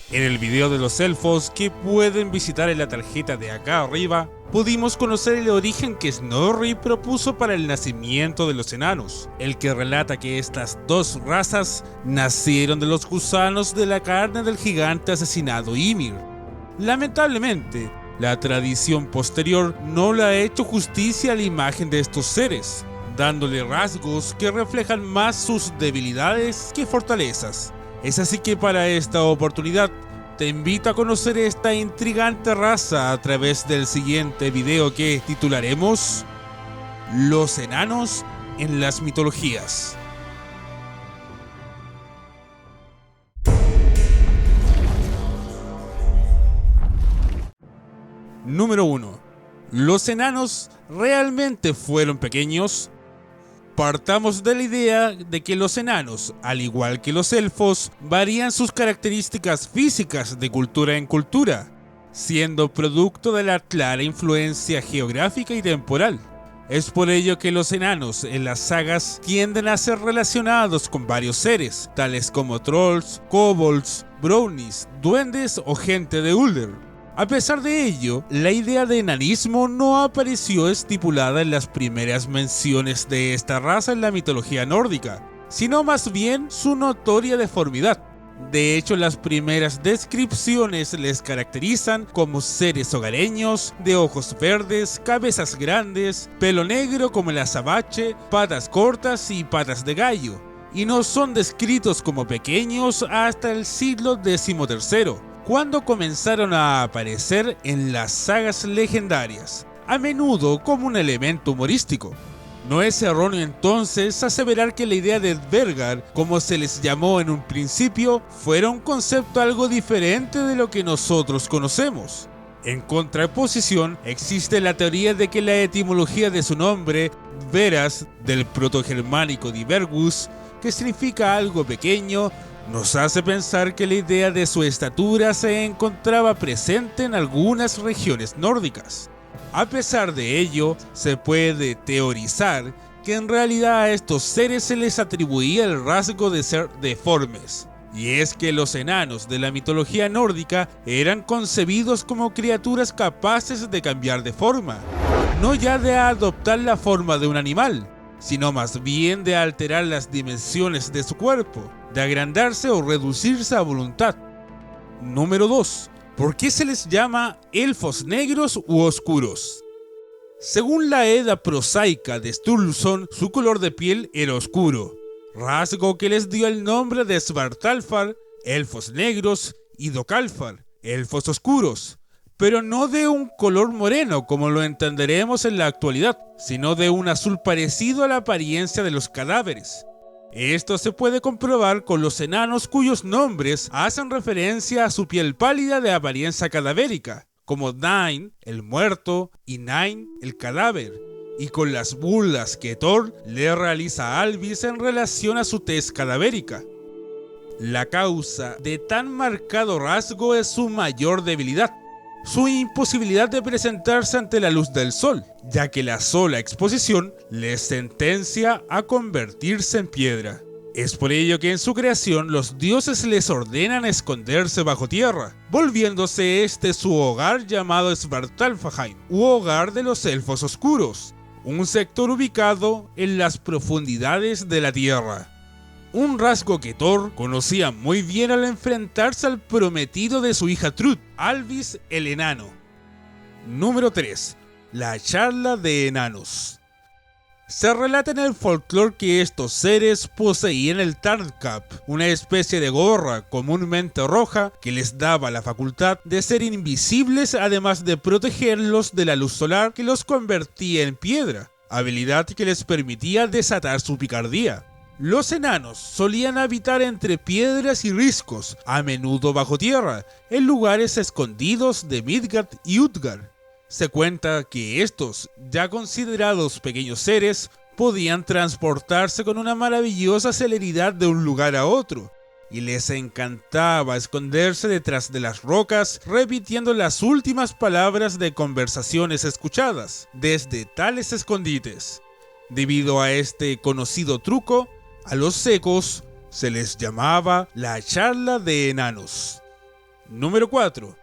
En el video de los elfos, que pueden visitar en la tarjeta de acá arriba, pudimos conocer el origen que Snorri propuso para el nacimiento de los enanos, el que relata que estas dos razas nacieron de los gusanos de la carne del gigante asesinado Ymir. Lamentablemente, la tradición posterior no le ha hecho justicia a la imagen de estos seres, dándole rasgos que reflejan más sus debilidades que fortalezas. Es así que para esta oportunidad te invito a conocer esta intrigante raza a través del siguiente video que titularemos Los enanos en las mitologías. Número 1. ¿Los enanos realmente fueron pequeños? Partamos de la idea de que los enanos, al igual que los elfos, varían sus características físicas de cultura en cultura, siendo producto de la clara influencia geográfica y temporal. Es por ello que los enanos en las sagas tienden a ser relacionados con varios seres, tales como trolls, kobolds, brownies, duendes o gente de Ulder. A pesar de ello, la idea de enanismo no apareció estipulada en las primeras menciones de esta raza en la mitología nórdica, sino más bien su notoria deformidad. De hecho, las primeras descripciones les caracterizan como seres hogareños, de ojos verdes, cabezas grandes, pelo negro como el azabache, patas cortas y patas de gallo, y no son descritos como pequeños hasta el siglo XIII. Cuando comenzaron a aparecer en las sagas legendarias, a menudo como un elemento humorístico. No es erróneo entonces aseverar que la idea de Dvergar, como se les llamó en un principio, fuera un concepto algo diferente de lo que nosotros conocemos. En contraposición, existe la teoría de que la etimología de su nombre, Veras, del protogermánico divergus, que significa algo pequeño, nos hace pensar que la idea de su estatura se encontraba presente en algunas regiones nórdicas. A pesar de ello, se puede teorizar que en realidad a estos seres se les atribuía el rasgo de ser deformes. Y es que los enanos de la mitología nórdica eran concebidos como criaturas capaces de cambiar de forma, no ya de adoptar la forma de un animal, sino más bien de alterar las dimensiones de su cuerpo, de agrandarse o reducirse a voluntad. Número 2. ¿Por qué se les llama elfos negros u oscuros? Según la Edda prosaica de Sturluson, su color de piel era oscuro, rasgo que les dio el nombre de Svartalfar, elfos negros, y Dokalfar, elfos oscuros, pero no de un color moreno como lo entenderemos en la actualidad, sino de un azul parecido a la apariencia de los cadáveres. Esto se puede comprobar con los enanos cuyos nombres hacen referencia a su piel pálida de apariencia cadavérica, como Dain, el muerto, y Nain, el cadáver, y con las burlas que Thor le realiza a Alvis en relación a su tez cadavérica. La causa de tan marcado rasgo es su mayor debilidad, su imposibilidad de presentarse ante la luz del sol, ya que la sola exposición les sentencia a convertirse en piedra. Es por ello que en su creación los dioses les ordenan esconderse bajo tierra, volviéndose este su hogar llamado Svartalfheim, u hogar de los elfos oscuros, un sector ubicado en las profundidades de la tierra. Un rasgo que Thor conocía muy bien al enfrentarse al prometido de su hija Trud, Alvis el enano. Número 3. La charla de enanos. Se relata en el folclore que estos seres poseían el Tardcap, una especie de gorra comúnmente roja que les daba la facultad de ser invisibles, además de protegerlos de la luz solar que los convertía en piedra, habilidad que les permitía desatar su picardía. Los enanos solían habitar entre piedras y riscos, a menudo bajo tierra, en lugares escondidos de Midgard y Utgard. Se cuenta que estos, ya considerados pequeños seres, podían transportarse con una maravillosa celeridad de un lugar a otro, y les encantaba esconderse detrás de las rocas, repitiendo las últimas palabras de conversaciones escuchadas desde tales escondites. Debido a este conocido truco, a los secos se les llamaba la charla de enanos. Número 4.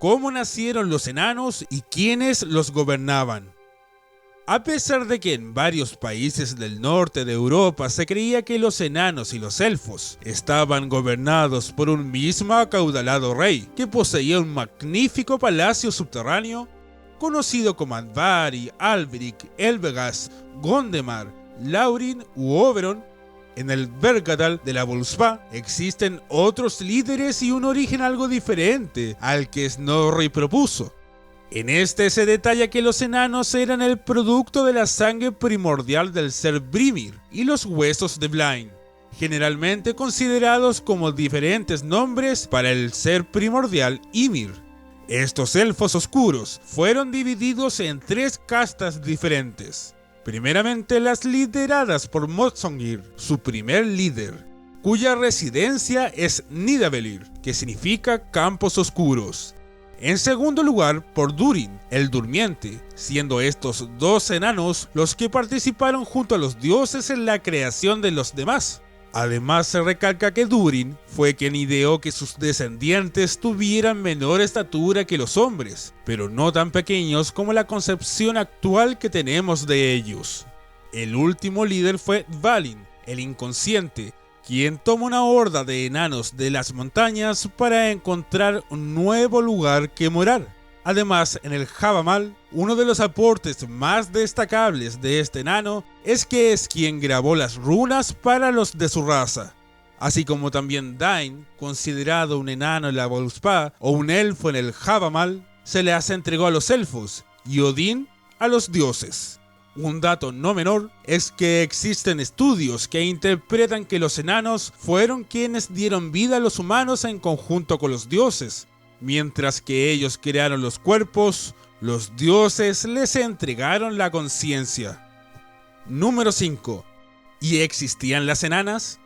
¿Cómo nacieron los enanos y quiénes los gobernaban? A pesar de que en varios países del norte de Europa se creía que los enanos y los elfos estaban gobernados por un mismo acaudalado rey que poseía un magnífico palacio subterráneo, conocido como Andvari, Alberic, Elbegast, Gondemar, Laurin u Oberon, en el Bergadal de la Völuspá existen otros líderes y un origen algo diferente al que Snorri propuso. En este se detalla que los enanos eran el producto de la sangre primordial del ser Brimir y los huesos de Blain, generalmente considerados como diferentes nombres para el ser primordial Ymir. Estos elfos oscuros fueron divididos en 3 castas diferentes. Primeramente las lideradas por Mozongir, su primer líder, cuya residencia es Nidavellir, que significa campos oscuros. En segundo lugar, por Durin, el durmiente, siendo estos 2 enanos los que participaron junto a los dioses en la creación de los demás. Además, se recalca que Durin fue quien ideó que sus descendientes tuvieran menor estatura que los hombres, pero no tan pequeños como la concepción actual que tenemos de ellos. El último líder fue Dvalin, el inconsciente, quien toma una horda de enanos de las montañas para encontrar un nuevo lugar que morar. Además, en el Javamal, uno de los aportes más destacables de este enano es que es quien grabó las runas para los de su raza. Así como también Dain, considerado un enano en la Völuspá o un elfo en el Javamal, se les entregó a los elfos y Odín a los dioses. Un dato no menor es que existen estudios que interpretan que los enanos fueron quienes dieron vida a los humanos en conjunto con los dioses. Mientras que ellos crearon los cuerpos, los dioses les entregaron la conciencia. Número 5. ¿Y existían las enanas?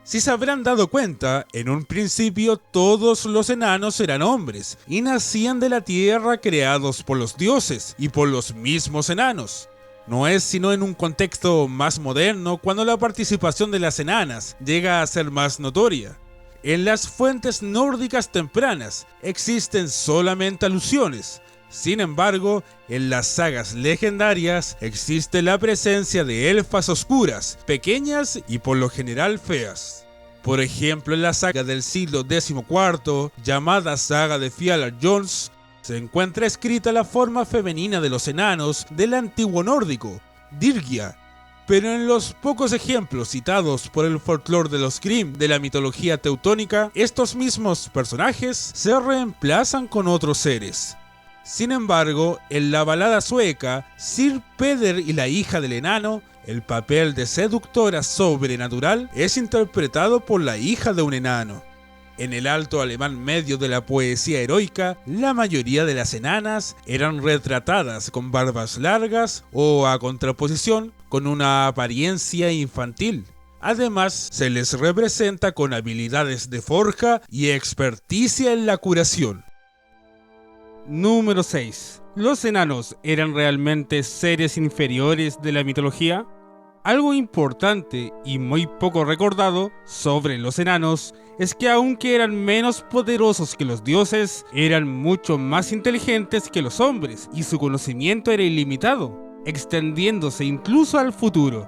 Si se habrán dado cuenta, en un principio todos los enanos eran hombres y nacían de la tierra creados por los dioses y por los mismos enanos. No es sino en un contexto más moderno cuando la participación de las enanas llega a ser más notoria. En las fuentes nórdicas tempranas existen solamente alusiones. Sin embargo, en las sagas legendarias existe la presencia de elfas oscuras, pequeñas y por lo general feas. Por ejemplo, en la saga del siglo XIV, llamada Saga de Fjalar Jones, se encuentra escrita la forma femenina de los enanos del antiguo nórdico, Dirgia. Pero en los pocos ejemplos citados por el folclore de los Grimm de la mitología teutónica, estos mismos personajes se reemplazan con otros seres. Sin embargo, en la balada sueca, Sir Peder y la hija del enano, el papel de seductora sobrenatural es interpretado por la hija de un enano. En el alto alemán medio de la poesía heroica, la mayoría de las enanas eran retratadas con barbas largas o, a contraposición, con una apariencia infantil. Además, se les representa con habilidades de forja y experticia en la curación. Número 6. ¿Los enanos eran realmente seres inferiores de la mitología? Algo importante y muy poco recordado sobre los enanos es que aunque eran menos poderosos que los dioses, eran mucho más inteligentes que los hombres y su conocimiento era ilimitado, extendiéndose incluso al futuro.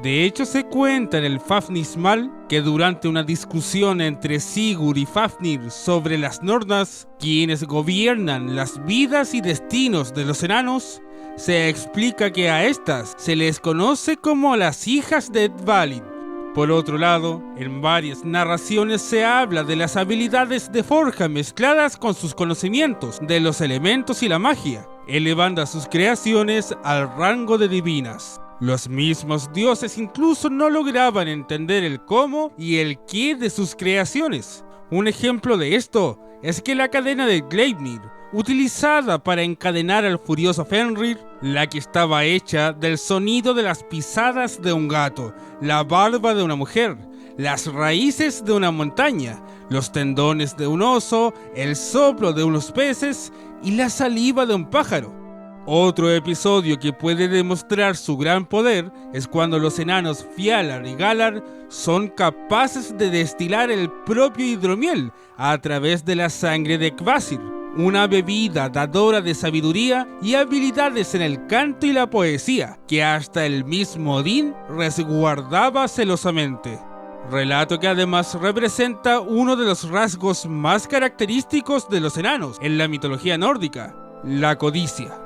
De hecho, se cuenta en el Fafnismal que durante una discusión entre Sigurd y Fafnir sobre las Nornas, quienes gobiernan las vidas y destinos de los enanos, se explica que a estas se les conoce como las hijas de Dvalin. Por otro lado, en varias narraciones se habla de las habilidades de forja mezcladas con sus conocimientos de los elementos y la magia, elevando a sus creaciones al rango de divinas. Los mismos dioses incluso no lograban entender el cómo y el qué de sus creaciones. Un ejemplo de esto es que la cadena de Gleipnir, utilizada para encadenar al furioso Fenrir, la que estaba hecha del sonido de las pisadas de un gato, la barba de una mujer, las raíces de una montaña, los tendones de un oso, el soplo de unos peces y la saliva de un pájaro. Otro episodio que puede demostrar su gran poder es cuando los enanos Fjalar y Galar son capaces de destilar el propio hidromiel a través de la sangre de Kvasir, una bebida dadora de sabiduría y habilidades en el canto y la poesía, que hasta el mismo Odín resguardaba celosamente. Relato que además representa uno de los rasgos más característicos de los enanos en la mitología nórdica, la codicia.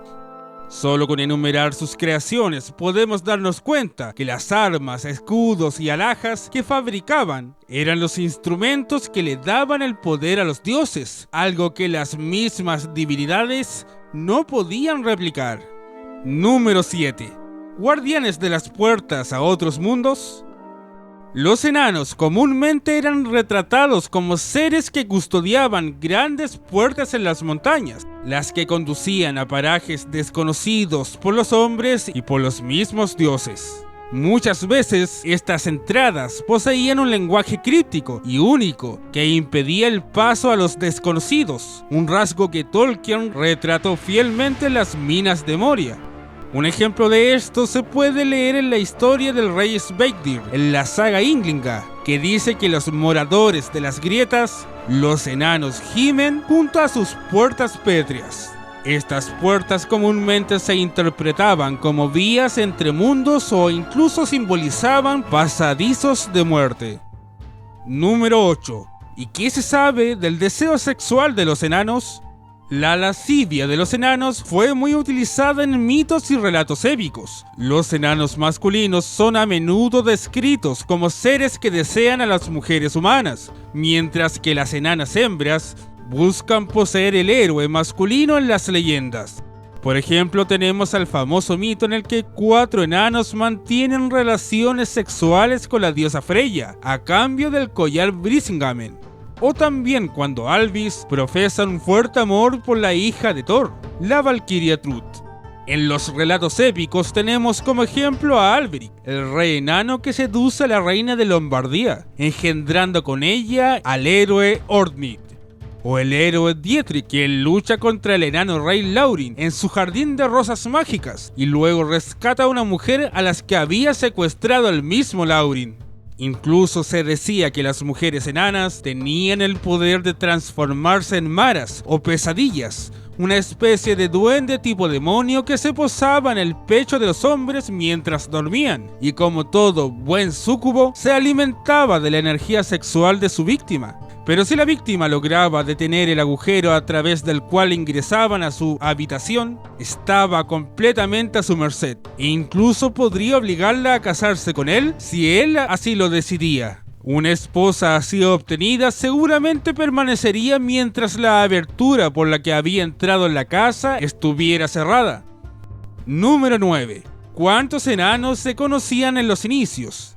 Solo con enumerar sus creaciones podemos darnos cuenta que las armas, escudos y alhajas que fabricaban eran los instrumentos que le daban el poder a los dioses, algo que las mismas divinidades no podían replicar. Número 7. ¿Guardianes de las puertas a otros mundos? Los enanos comúnmente eran retratados como seres que custodiaban grandes puertas en las montañas, las que conducían a parajes desconocidos por los hombres y por los mismos dioses. Muchas veces estas entradas poseían un lenguaje críptico y único que impedía el paso a los desconocidos, un rasgo que Tolkien retrató fielmente en las Minas de Moria. Un ejemplo de esto se puede leer en la historia del rey Sveigdir, en la saga Ynglinga, que dice que los moradores de las grietas, los enanos, gimen junto a sus puertas pétreas. Estas puertas comúnmente se interpretaban como vías entre mundos o incluso simbolizaban pasadizos de muerte. Número 8. ¿Y qué se sabe del deseo sexual de los enanos? La lascivia de los enanos fue muy utilizada en mitos y relatos épicos. Los enanos masculinos son a menudo descritos como seres que desean a las mujeres humanas, mientras que las enanas hembras buscan poseer el héroe masculino en las leyendas. Por ejemplo, tenemos al famoso mito en el que 4 enanos mantienen relaciones sexuales con la diosa Freya, a cambio del collar Brisingamen. O también cuando Alvis profesa un fuerte amor por la hija de Thor, la valquiria Trud. En los relatos épicos tenemos como ejemplo a Alberic, el rey enano que seduce a la reina de Lombardía, engendrando con ella al héroe Ordnid. O el héroe Dietrich, quien lucha contra el enano rey Laurin en su jardín de rosas mágicas, y luego rescata a una mujer a las que había secuestrado el mismo Laurin. Incluso se decía que las mujeres enanas tenían el poder de transformarse en maras o pesadillas, una especie de duende tipo demonio que se posaba en el pecho de los hombres mientras dormían, y como todo buen súcubo, se alimentaba de la energía sexual de su víctima. Pero si la víctima lograba detener el agujero a través del cual ingresaban a su habitación, estaba completamente a su merced, e incluso podría obligarla a casarse con él si él así lo decidía. Una esposa así obtenida seguramente permanecería mientras la abertura por la que había entrado en la casa estuviera cerrada. Número 9. ¿Cuántos enanos se conocían en los inicios?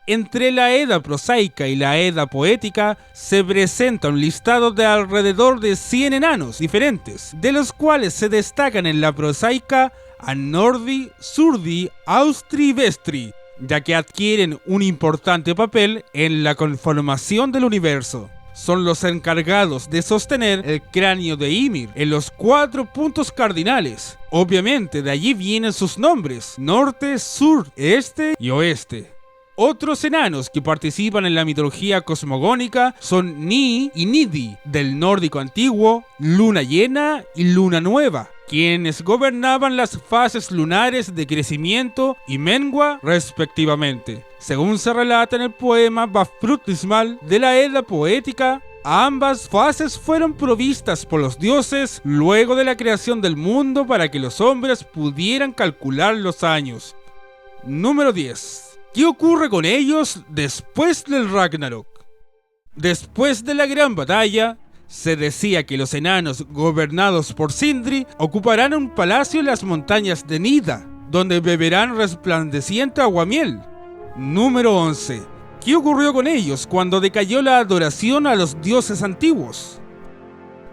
Entre la Edda prosaica y la Edda poética se presenta un listado de alrededor de 100 enanos diferentes, de los cuales se destacan en la prosaica a Nordi, Surdi, Austri y Vestri, ya que adquieren un importante papel en la conformación del universo. Son los encargados de sostener el cráneo de Ymir en los 4 puntos cardinales. Obviamente de allí vienen sus nombres: norte, sur, este y oeste. Otros enanos que participan en la mitología cosmogónica son Ni y Nidi, del nórdico antiguo, luna llena y luna nueva, quienes gobernaban las fases lunares de crecimiento y mengua respectivamente. Según se relata en el poema Vafthrudnismal de la Edda poética, ambas fases fueron provistas por los dioses luego de la creación del mundo para que los hombres pudieran calcular los años. Número 10. ¿Qué ocurre con ellos después del Ragnarok? Después de la gran batalla, se decía que los enanos gobernados por Sindri ocuparán un palacio en las montañas de Nida, donde beberán resplandeciente aguamiel. Número 11. ¿Qué ocurrió con ellos cuando decayó la adoración a los dioses antiguos?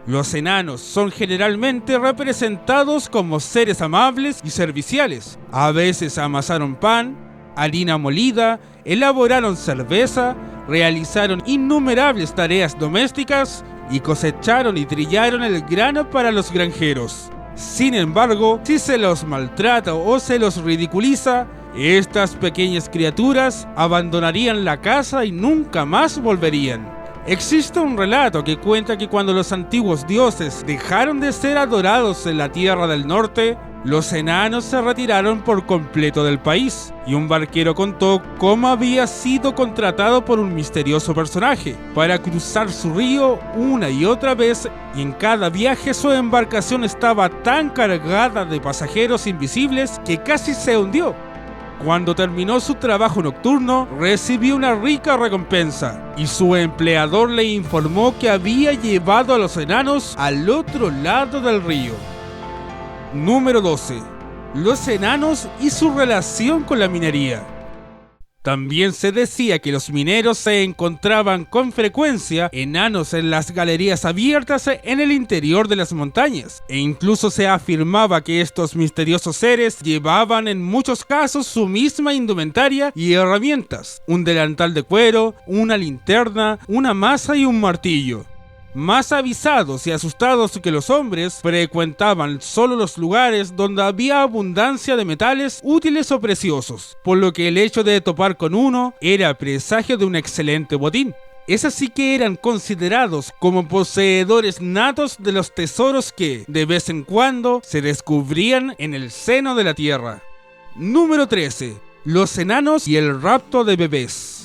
Los enanos son generalmente representados como seres amables y serviciales. A veces amasaron pan, harina molida, elaboraron cerveza, realizaron innumerables tareas domésticas y cosecharon y trillaron el grano para los granjeros. Sin embargo, si se los maltrata o se los ridiculiza, estas pequeñas criaturas abandonarían la casa y nunca más volverían. Existe un relato que cuenta que cuando los antiguos dioses dejaron de ser adorados en la Tierra del Norte, los enanos se retiraron por completo del país, y un barquero contó cómo había sido contratado por un misterioso personaje para cruzar su río una y otra vez, y en cada viaje su embarcación estaba tan cargada de pasajeros invisibles que casi se hundió. Cuando terminó su trabajo nocturno, recibió una rica recompensa, y su empleador le informó que había llevado a los enanos al otro lado del río. Número 12. Los enanos y su relación con la minería. También se decía que los mineros se encontraban con frecuencia enanos en las galerías abiertas en el interior de las montañas, e incluso se afirmaba que estos misteriosos seres llevaban en muchos casos su misma indumentaria y herramientas: un delantal de cuero, una linterna, una maza y un martillo. Más avisados y asustados que los hombres, frecuentaban solo los lugares donde había abundancia de metales útiles o preciosos, por lo que el hecho de topar con uno era presagio de un excelente botín. Es así que eran considerados como poseedores natos de los tesoros que, de vez en cuando, se descubrían en el seno de la tierra. Número 13. Los enanos y el rapto de bebés.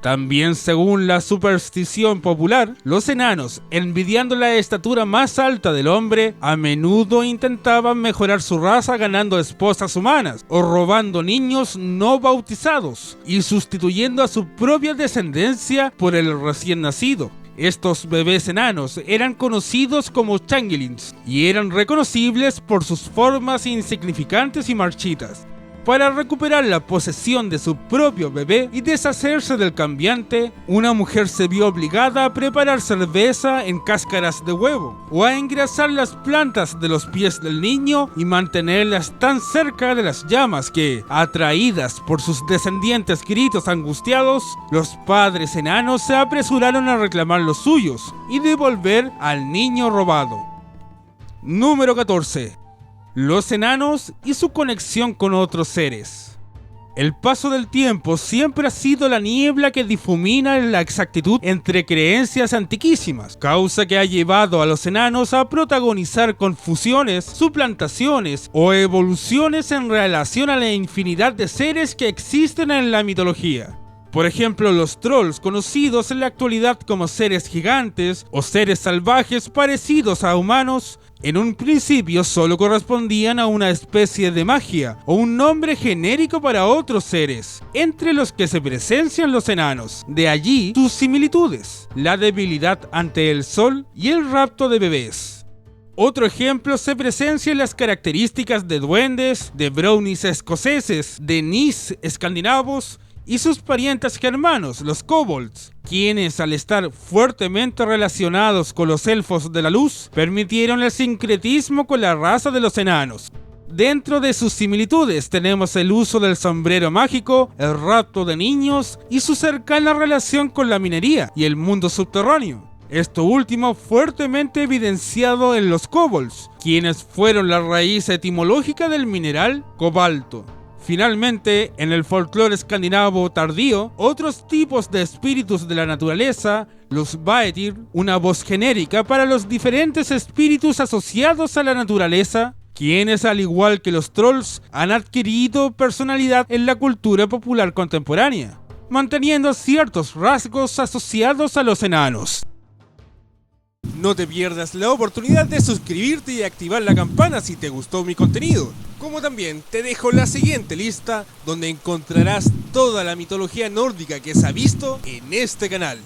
También, según la superstición popular, los enanos, envidiando la estatura más alta del hombre, a menudo intentaban mejorar su raza ganando esposas humanas o robando niños no bautizados y sustituyendo a su propia descendencia por el recién nacido. Estos bebés enanos eran conocidos como changelings y eran reconocibles por sus formas insignificantes y marchitas. Para recuperar la posesión de su propio bebé y deshacerse del cambiante, una mujer se vio obligada a preparar cerveza en cáscaras de huevo, o a engrasar las plantas de los pies del niño y mantenerlas tan cerca de las llamas que, atraídas por sus descendientes gritos angustiados, los padres enanos se apresuraron a reclamar los suyos y devolver al niño robado. Número 14. Los enanos y su conexión con otros seres. El paso del tiempo siempre ha sido la niebla que difumina la exactitud entre creencias antiquísimas, causa que ha llevado a los enanos a protagonizar confusiones, suplantaciones o evoluciones en relación a la infinidad de seres que existen en la mitología. Por ejemplo, los trolls, conocidos en la actualidad como seres gigantes o seres salvajes parecidos a humanos, en un principio solo correspondían a una especie de magia o un nombre genérico para otros seres, entre los que se presencian los enanos. De allí sus similitudes, la debilidad ante el sol y el rapto de bebés. Otro ejemplo se presencia en las características de duendes, de brownies escoceses, de nis escandinavos y sus parientes germanos, los kobolds, quienes, al estar fuertemente relacionados con los elfos de la luz, permitieron el sincretismo con la raza de los enanos. Dentro de sus similitudes tenemos el uso del sombrero mágico, el rapto de niños y su cercana relación con la minería y el mundo subterráneo. Esto último fuertemente evidenciado en los kobolds, quienes fueron la raíz etimológica del mineral cobalto. Finalmente, en el folclore escandinavo tardío, otros tipos de espíritus de la naturaleza, los Vaetir, una voz genérica para los diferentes espíritus asociados a la naturaleza, quienes, al igual que los trolls, han adquirido personalidad en la cultura popular contemporánea, manteniendo ciertos rasgos asociados a los enanos. No te pierdas la oportunidad de suscribirte y activar la campana si te gustó mi contenido. Como también te dejo la siguiente lista donde encontrarás toda la mitología nórdica que se ha visto en este canal.